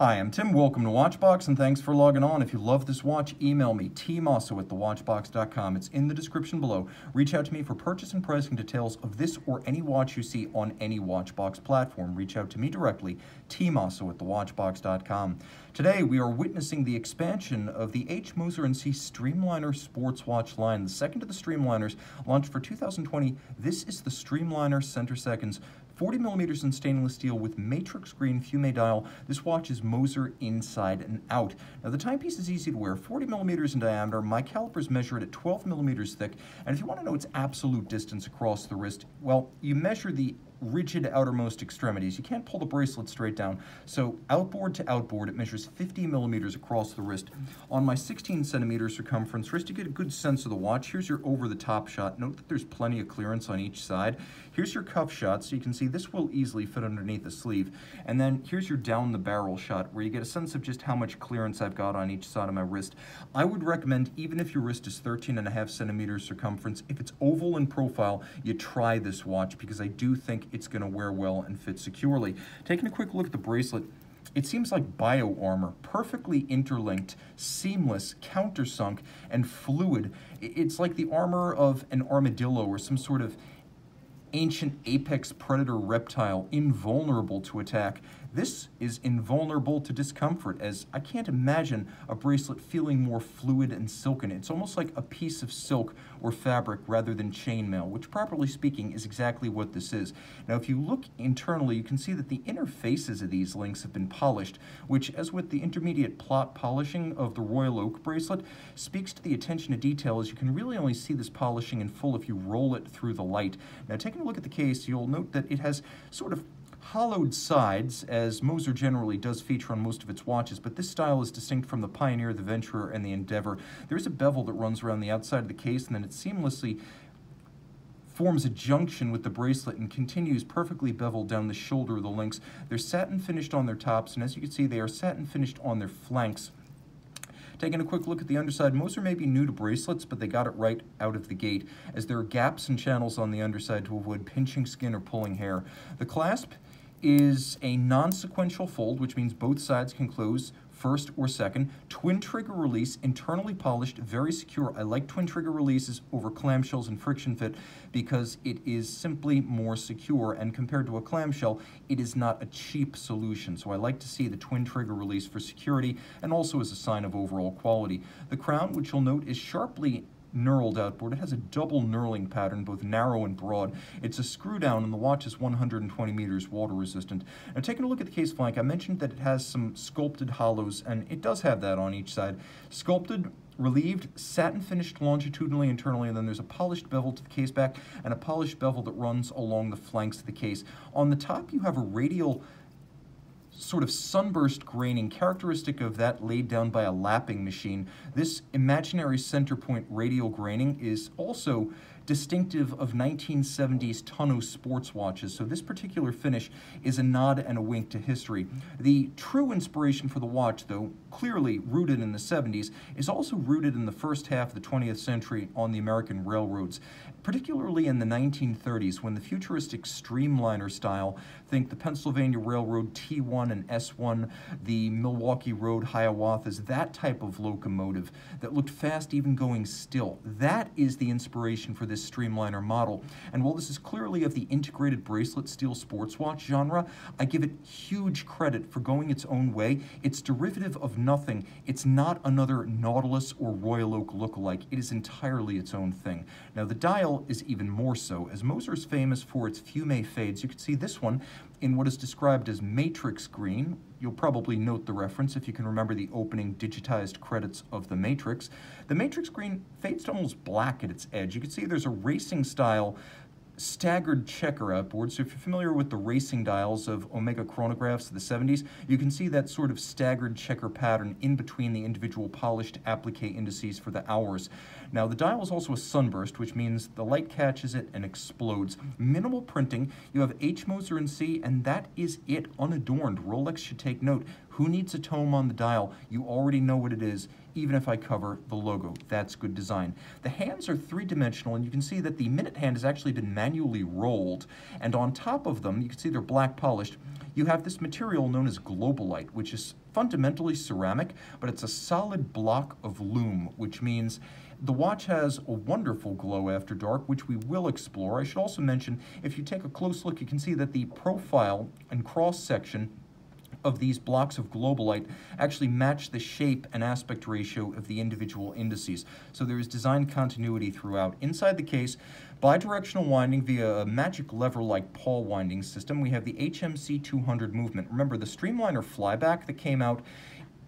Hi, I'm Tim. Welcome to Watchbox, and thanks for logging on. If you love this watch, email me, tmosso@thewatchbox.com. It's in the description below. Reach out to me for purchase and pricing details of this or any watch you see on any Watchbox platform. Reach out to me directly, tmosso@thewatchbox.com. Today, we are witnessing the expansion of the Moser Cie Streamliner sports watch line, the second of the Streamliners, launched for 2020. This is the Streamliner Center Seconds, 40 millimeters in stainless steel with Matrix Green Fume dial. This watch is Moser inside and out. Now the timepiece is easy to wear, 40 millimeters in diameter. My calipers measure it at 12 millimeters thick. And if you want to know its absolute distance across the wrist, well, you measure the rigid outermost extremities. You can't pull the bracelet straight down. So outboard to outboard, it measures 50 millimeters across the wrist. On my 16 centimeter circumference wrist, you get a good sense of the watch. Here's your over-the-top shot. Note that there's plenty of clearance on each side. Here's your cuff shot, so you can see this will easily fit underneath the sleeve. And then here's your down the barrel shot, where you get a sense of just how much clearance I've got on each side of my wrist. I would recommend, even if your wrist is 13.5 centimeters circumference, if it's oval in profile, you try this watch, because I do think it's going to wear well and fit securely. Taking a quick look at the bracelet, it seems like bio armor, perfectly interlinked, seamless, countersunk, and fluid. It's like the armor of an armadillo or some sort of ancient apex predator reptile, invulnerable to attack. This is invulnerable to discomfort, as I can't imagine a bracelet feeling more fluid and silken. It's almost like a piece of silk or fabric rather than chainmail, which properly speaking is exactly what this is. Now if you look internally, you can see that the inner faces of these links have been polished, which, as with the intermediate plot polishing of the Royal Oak bracelet, speaks to the attention to detail, as you can really only see this polishing in full if you roll it through the light. Now taking a look at the case, you'll note that it has sort of hollowed sides, as Moser generally does feature on most of its watches, but this style is distinct from the Pioneer, the Venturer, and the Endeavor. There's a bevel that runs around the outside of the case, and then it seamlessly forms a junction with the bracelet and continues perfectly beveled down the shoulder of the links. They're satin finished on their tops, and as you can see, they are satin finished on their flanks. Taking a quick look at the underside, Moser may be new to bracelets, but they got it right out of the gate, as there are gaps and channels on the underside to avoid pinching skin or pulling hair. The clasp is a non-sequential fold, which means both sides can close first or second. Twin trigger release, internally polished, very secure. I like twin trigger releases over clamshells and friction fit because it is simply more secure, and compared to a clamshell, it is not a cheap solution. So I like to see the twin trigger release for security and also as a sign of overall quality. The crown, which you'll note, is sharply knurled outboard. It has a double knurling pattern, both narrow and broad. It's a screw down, and the watch is 120 meters water resistant. Now taking a look at the case flank, I mentioned that it has some sculpted hollows, and it does have that on each side. Sculpted, relieved, satin finished longitudinally internally, and then there's a polished bevel to the case back and a polished bevel that runs along the flanks of the case. On the top you have a radial sort of sunburst graining, characteristic of that laid down by a lapping machine. This imaginary center point radial graining is also distinctive of 1970s tonneau sports watches, so this particular finish is a nod and a wink to history. The true inspiration for the watch, though clearly rooted in the 70s, is also rooted in the first half of the 20th century on the American railroads, particularly in the 1930s, when the futuristic Streamliner style, think the Pennsylvania Railroad T1 and S1, the Milwaukee Road Hiawatha's, that type of locomotive that looked fast even going still. That is the inspiration for this Streamliner model. And while this is clearly of the integrated bracelet steel sports watch genre, I give it huge credit for going its own way. It's derivative of nothing. It's not another Nautilus or Royal Oak lookalike. It is entirely its own thing. Now the dial is even more so, as Moser is famous for its Fume fades. You can see this one in what is described as Matrix Green. You'll probably note the reference if you can remember the opening digitized credits of The Matrix. The Matrix Green fades to almost black at its edge. You can see there's a racing style staggered checker outboard. So if you're familiar with the racing dials of Omega chronographs of the 70s, you can see that sort of staggered checker pattern in between the individual polished applique indices for the hours. Now the dial is also a sunburst, which means the light catches it and explodes. Minimal printing. You have Moser Cie, and that is it, unadorned. Rolex should take note. Who needs a tome on the dial? You already know what it is. even if I cover the logo. That's good design. The hands are three-dimensional, and you can see that the minute hand has actually been manually rolled, and on top of them, you can see they're black polished, you have this material known as globalite, which is fundamentally ceramic, but it's a solid block of lume, which means the watch has a wonderful glow after dark, which we will explore. I should also mention, if you take a close look, you can see that the profile and cross-section of these blocks of globalite actually match the shape and aspect ratio of the individual indices. So there is design continuity throughout. Inside the case, bidirectional winding via a magic lever-like pawl winding system. We have the HMC 200 movement. Remember, the Streamliner flyback that came out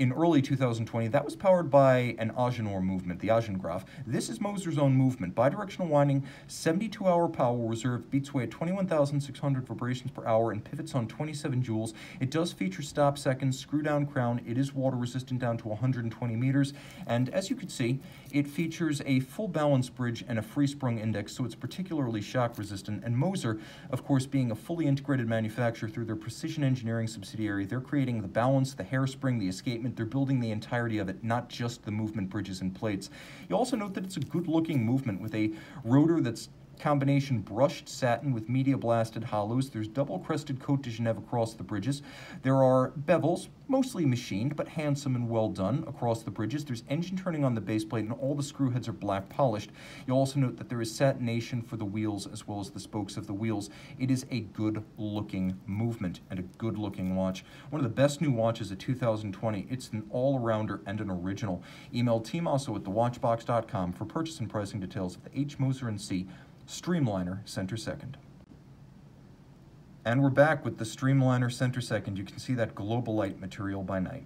in early 2020, that was powered by an Agenour movement, the Agengraph. This is Moser's own movement. Bidirectional winding, 72-hour power reserve, beats away at 21,600 vibrations per hour, and pivots on 27 joules. It does feature stop seconds, screw-down crown. It is water-resistant down to 120 meters. And as you can see, it features a full balance bridge and a free-sprung index, so it's particularly shock-resistant. And Moser, of course, being a fully integrated manufacturer through their precision engineering subsidiary, they're creating the balance, the hairspring, the escapement. They're building the entirety of it, not just the movement bridges and plates. You also note that it's a good-looking movement with a rotor that's combination brushed satin with media blasted hollows. There's double crested Cote de Genève across the bridges. There are bevels, mostly machined, but handsome and well done across the bridges. There's engine turning on the base plate, and all the screw heads are black polished. You'll also note that there is satination for the wheels as well as the spokes of the wheels. It is a good looking movement and a good looking watch. One of the best new watches of 2020. It's an all-arounder and an original. Email tmosso at thewatchbox.com for purchase and pricing details of the H. Moser Cie Streamliner Center Second. And we're back with the Streamliner Center Second. You can see that globalite material by night.